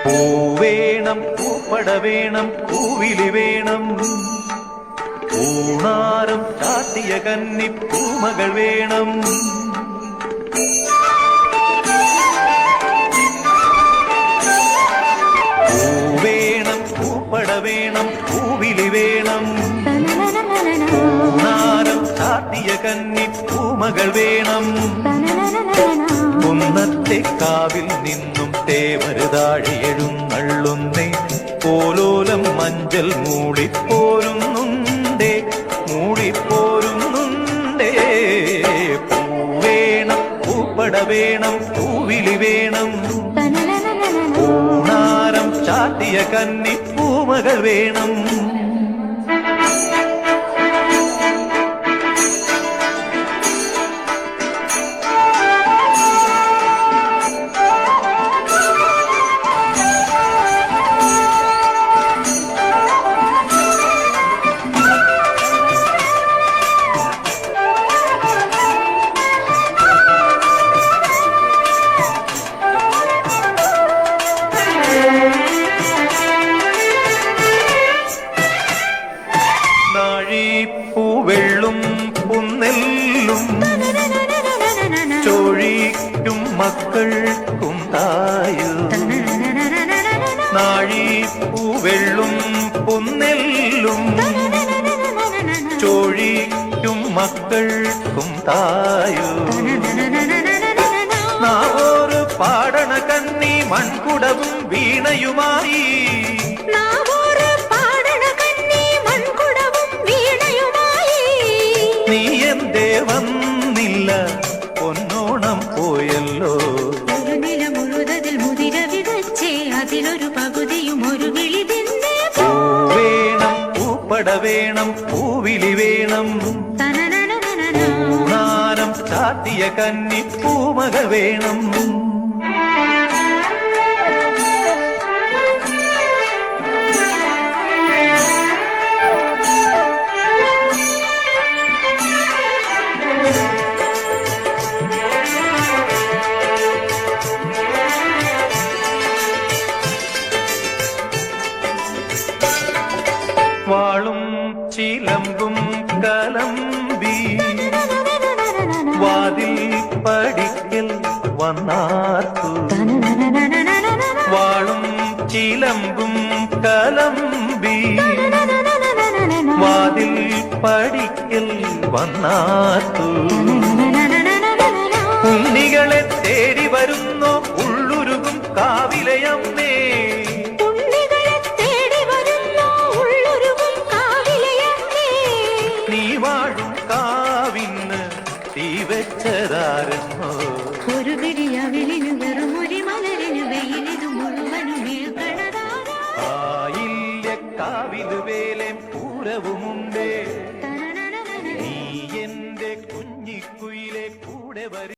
പൂവേണം പൂപ്പട വേണം പൂവിലി വേണം പൂണാരം ചാട്ടിയ കന്നി പൂമകൾ വേണം പൂവേണം പൂപ്പട വേണം പൂവിലി വേണം പൂണാരം ചാട്ടിയ കന്നി പൂമകൾ വേണം കുന്നത്തെ കാവിൽ നിന്നും തേവരുതാഴി എഴുന്നള്ളുന്നേ പോലോലം മഞ്ചൽ മൂളിപ്പോരുന്നുണ്ടേ മൂളിപ്പോരുന്നുണ്ടേ പൂവേണം പൂപ്പട വേണം പൂവിലി വേണം പൂണാരം ചാട്ടിയ കന്നി പൂമകൾ വേണം പൂവെള്ളും പുന്നെല്ലും ചോഴിക്കും മക്കൾക്കും തായു നാഴി പൂവെള്ളും പുന്നെല്ലും ചോഴിക്കും മക്കൾക്കും തായു നാവോറ് പാടണ കന്നി മൺകുടവും വീണയുമായി നീ എന്തേ വന്നില്ല പൊന്നോണം പോയല്ലോ ഒരു നില മുഴുതതിൽ മുതിര വിതച്ചേ അതിലൊരു പകുതിയും ഒരു വിളി വേണം പൂപ്പട വേണം പൂവിലി വേണം പൂണാരം ചാട്ടിയ കന്നി പൂമകൾ വേണം വാളും ചിലമ്പും കലമ്പി വാതിൽ പടിക്കൽ വന്നാർത്തു വാളും ചിലമ്പും കലമ്പി വാതിൽ പടിക്കൽ വന്നാർത്തു ഉണ്ണികളെ തേടി വരുന്നോ ഉള്ളുരുകും കാവിലയമ്മേ നീ വാഴും കാവിന്ന് തീ വെച്ചതാരെന്നോ ഒരു പിടിയവിലിനു വെറും ഒരു മലരിനു വെയിലിതു മുഴുവനും ആയില്യ കാവില് വേലേം പൂരവുമുണ്ടേ നീ എന്റെ കുഞ്ഞിക്കുയിലെ കൂടെ വരും